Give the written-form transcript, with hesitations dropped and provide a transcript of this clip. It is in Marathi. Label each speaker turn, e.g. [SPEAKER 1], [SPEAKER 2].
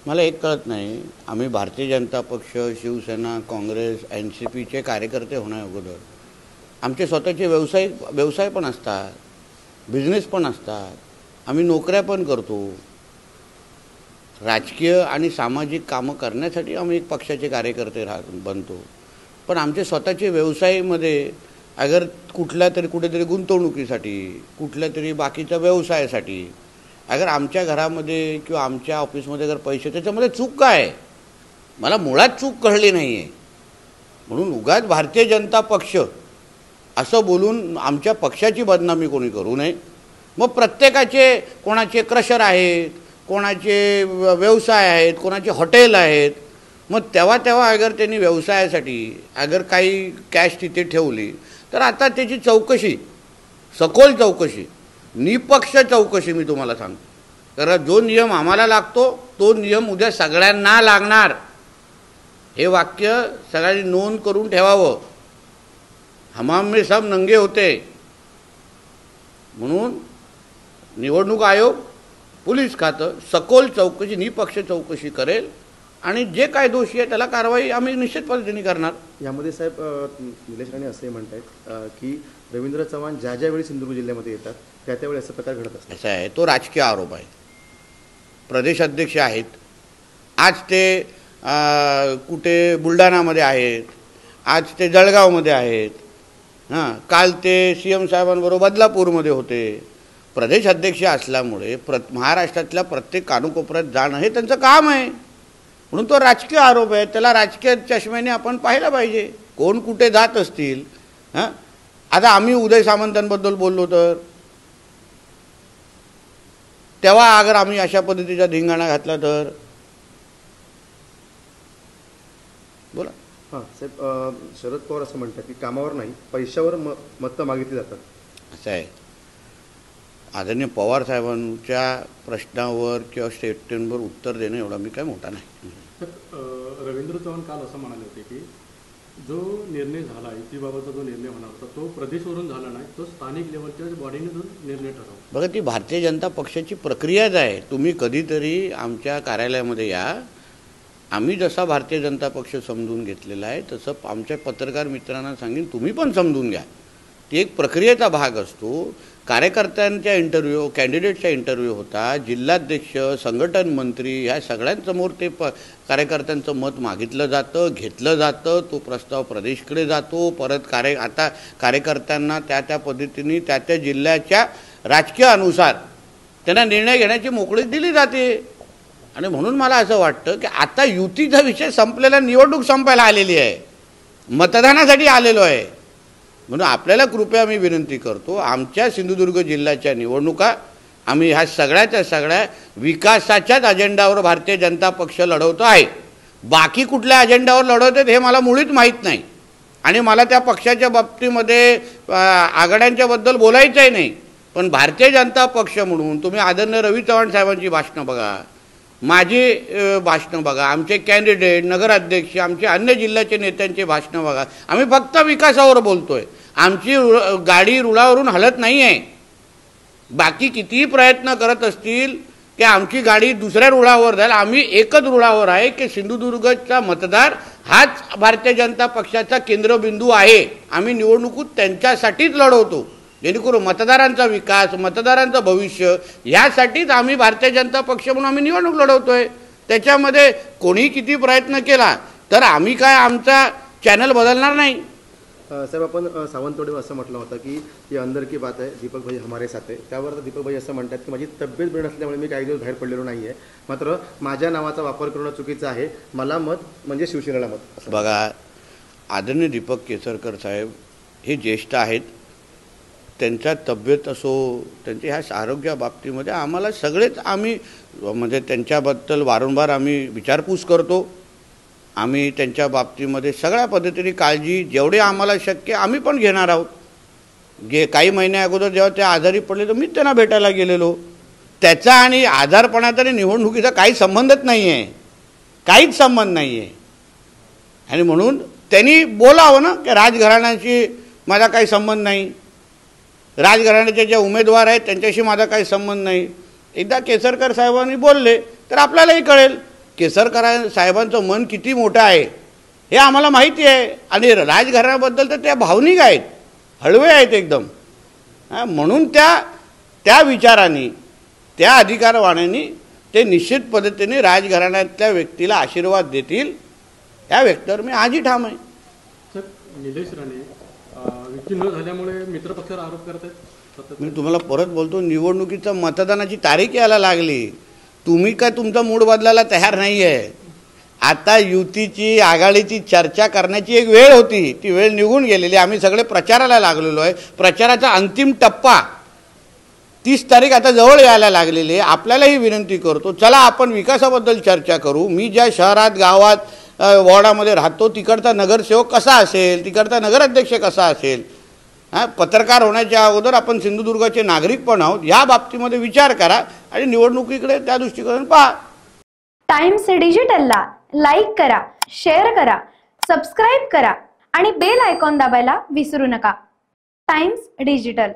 [SPEAKER 1] मला एक कळत नाही, आम्ही भारतीय जनता पक्ष, शिवसेना, काँग्रेस, NCPचे कार्यकर्ते होण्याअगोदर आमचे स्वतःचे व्यवसाय पण असतात, बिझनेस पण असतात, आम्ही नोकऱ्या पण करतो, राजकीय आणि सामाजिक कामं करण्यासाठी आम्ही एक पक्षाचे कार्यकर्ते बनतो. पण आमचे स्वतःचे व्यवसायामध्ये अगर कुठेतरी गुंतवणुकीसाठी, कुठल्या तरी बाकीच्या व्यवसायासाठी अगर आमच्या घरामध्ये किंवा आमच्या ऑफिसमध्ये अगर पैसे, त्याच्यामध्ये चूक काय आहे? मला मुळात चूक कळली नाही आहे. म्हणून उगाच भारतीय जनता पक्ष असं बोलून आमच्या पक्षाची बदनामी कोणी करू नये. मग प्रत्येकाचे, कोणाचे क्रशर आहेत, कोणाचे व्यवसाय आहेत, कोणाचे हॉटेल आहेत, मग तेव्हा अगर त्यांनी व्यवसायासाठी अगर काही कॅश तिथे ठेवली तर आता त्याची चौकशी, सखोल चौकशी, निपक्ष चौकशी मी तुम्हाला सांगतो. कारण जो नियम आम्हाला लागतो तो नियम उद्या सगळ्यांना लागणार. हे वाक्य सगळ्यांनी नोंद करून ठेवावं. हमाम में सब नंगे होते. म्हणून निवडणूक आयोग, पोलीस खातं सखोल चौकशी, निपक्ष चौकशी करेल आणि जे काय दोषी आहे त्याला कारवाई आम्ही निश्चित पद्धतीने करणार.
[SPEAKER 2] यामध्ये साहेब निलेश राणे असे म्हणतात की रवींद्र चव्हाण ज्या वेळी सिंधुदुर्ग जिल्ह्यामध्ये येतात त्यावेळी असा प्रकार घडत असतो.
[SPEAKER 1] असं आहे, तो राजकीय आरोप आहे. प्रदेश अध्यक्ष आहेत, आज ते कुठे बुलढाणामध्ये आहेत, आज ते जळगावमध्ये आहेत, काल ते CM साहेबांबरोबर बदलापूरमध्ये होते. प्रदेश अध्यक्ष असल्यामुळे महाराष्ट्रातल्या प्रत्येक कानाकोपऱ्यात जाणं हे त्यांचं काम आहे. म्हणून तो राजकीय आरोप आहे, त्याला राजकीय चष्म्याने आपण पाहिलं पाहिजे. कोण कुठे जात असतील. आता आम्ही उदय सामंतांबद्दल बोललो तर तेव्हा अगर आम्ही अशा पद्धतीचा धिंगाणा घातला तर बोला.
[SPEAKER 2] हां साहेब, शरद पवार असं म्हणतात की कामावर नाही पैशावर मतं मागितली जातात.
[SPEAKER 1] असं आहे. आदरणीय पवार साहेबांच्या प्रश्नावर किंवा स्टेटमेंटवर उत्तर देणं एवढा मी काय मोठा नाही.
[SPEAKER 3] रवींद्र चव्हाण काल असं म्हणाले होते की जो निर्णय झाला, युतीबाबतचा जो निर्णय होणार होता तो प्रदेशवरून झाला नाही, तो स्थानिक लेवलच्या बॉडीने जो निर्णय ठरवला.
[SPEAKER 1] बघा, ती भारतीय जनता पक्षाची प्रक्रियाच आहे. तुम्ही कधीतरी आमच्या कार्यालयामध्ये या. आम्ही जसा भारतीय जनता पक्ष समजून घेतलेला आहे तसं आमच्या पत्रकार मित्रांना सांगेन तुम्ही पण समजून घ्या. ती एक प्रक्रियेचा भाग असतो. कार्यकर्त्यांच्या इंटरव्ह्यू, कॅन्डिडेटचा इंटरव्ह्यू होता, जिल्हाध्यक्ष, संघटन मंत्री ह्या सगळ्यांसमोर ते कार्यकर्त्यांचं मत मागितलं जातं, घेतलं जातं. तो प्रस्ताव प्रदेशकडे जातो. परत आता कार्यकर्त्यांना त्या पद्धतीने त्या जिल्ह्याच्या राजकीय अनुसार त्यांना निर्णय घेण्याची मोकळीक दिली जाते. आणि म्हणून मला असं वाटतं की आता युतीचा विषय संपलेला, निवडणूक संपायला आलेली आहे, मतदानासाठी आलेलो आहे. म्हणून आपल्याला कृपया मी विनंती करतो, आमच्या सिंधुदुर्ग जिल्ह्याच्या निवडणुका आम्ही ह्या सगळ्या विकासाच्याच अजेंडावर भारतीय जनता पक्ष लढवतो आहे. बाकी कुठल्या अजेंडावर लढवतात हे मला मुळीच माहीत नाही. आणि मला त्या पक्षाच्या बाबतीमध्ये आघाड्यांच्याबद्दल बोलायचंही नाही. पण भारतीय जनता पक्ष म्हणून तुम्ही आदरणीय रवी चव्हाण साहेबांची भाषणं बघा, माझी भाषणं बघा, आमचे कॅन्डिडेट, नगराध्यक्ष, आमचे अन्य जिल्ह्याचे नेत्यांचे भाषणं बघा. आम्ही फक्त विकासावर बोलतोय. आमची गाडी रुळावरून हलत नाही आहे. बाकी कितीही प्रयत्न करत असतील की आमची गाडी दुसऱ्या रुळावर जाईल, आम्ही एकच रुळावर आहे की सिंधुदुर्गचा मतदार हाच भारतीय जनता पक्षाचा केंद्रबिंदू आहे. आम्ही निवडणुकीत त्यांच्यासाठीच लढवतो, जेणेकरून मतदारांचा विकास, मतदारांचं भविष्य यासाठीच आम्ही भारतीय जनता पक्ष म्हणून आम्ही निवडणूक लढवतोय. त्याच्यामध्ये कोणी किती प्रयत्न केला तर आम्ही काय आमचा चॅनल बदलणार नाही.
[SPEAKER 2] साहेब, आपण सावंतवाडी असं म्हटलं होतं की ही अंदर की बात आहे, दीपक भाई हमारे साथ आहे. त्यावर दीपक भाई असं म्हणतात की माझी तब्येत बरी नसल्यामुळे मी काही दिवस बाहेर पडलेलो नाही आहे, मात्र माझ्या नावाचा वापर करणं चुकीचं आहे, मला मत म्हणजे शिवसेनेला मत.
[SPEAKER 1] बघा, आदरणीय दीपक केसरकर साहेब हे ज्येष्ठ आहेत. त्यांच्या तब्येत असो, त्यांच्या ह्या आरोग्याबाबतीमध्ये आम्हाला सगळेच आम्ही म्हणजे त्यांच्याबद्दल वारंवार आम्ही विचारपूस करतो. आम्ही त्यांच्या बाबतीमध्ये सगळ्या पद्धतीने काळजी जेवढे आम्हाला शक्य आम्ही पण घेणार आहोत. काही महिन्या अगोदर जेव्हा ते आजारी पडले तर मी त्यांना भेटायला गेलेलो. त्याचा आणि आजारपणाचा आणि निवडणुकीचा काही संबंधच नाही आहे, काहीच संबंध नाही आहे. आणि म्हणून त्यांनी बोलावं ना की राजघराण्याशी माझा काही संबंध नाही, राजघराण्याचे जे उमेदवार आहेत त्यांच्याशी माझा काही संबंध नाही. एकदा केसरकर साहेबांनी बोलले तर आपल्यालाही कळेल. केसरकर साहेबांचं मन किती मोठं आहे हे आम्हाला माहिती आहे. आणि राजघराण्याबद्दल तर त्या भावनिक आहेत, हळवे आहेत एकदम. म्हणून त्या विचारांनी, त्या अधिकारवाण्यानी ते निश्चित पद्धतीने राजघराण्यातल्या व्यक्तीला आशीर्वाद देतील या व्यक्तीवर मी आजही ठाम आहे.
[SPEAKER 3] सर, निलेश राणे युती न झाल्यामुळे मित्रपक्षावर आरोप करत आहेत.
[SPEAKER 1] मी तुम्हाला परत बोलतो, निवडणुकीचं मतदानाची तारीख यायला लागली, तुम्ही काय तुमचा मूड बदलायला तयार नाही आहे. आता युतीची आघाडीची चर्चा करण्याची एक वेळ होती, ती वेळ निघून गेलेली. आम्ही सगळे प्रचाराला लागलेलो आहे. प्रचाराचा अंतिम टप्पा 30 तारीख आता जवळ यायला लागलेली आहे. आपल्यालाही विनंती करतो, चला आपण विकासाबद्दल चर्चा करू. मी ज्या शहरात, गावात, वॉर्डामध्ये राहतो तिकडचा नगरसेवक कसा असेल, तिकडचा नगराध्यक्ष कसा असेल, पत्रकार होण्याच्या अगोदर आपण सिंधुदुर्गाचे नागरिक पण आहोत, या बाबतीमध्ये विचार करा आणि निवडणुकीकडे त्या दृष्टिकोनातून पहा.
[SPEAKER 4] टाइम्स डिजिटलला लाईक करा, शेअर करा, सबस्क्राईब करा आणि बेल आयकॉन दाबायला विसरू नका. Times digital.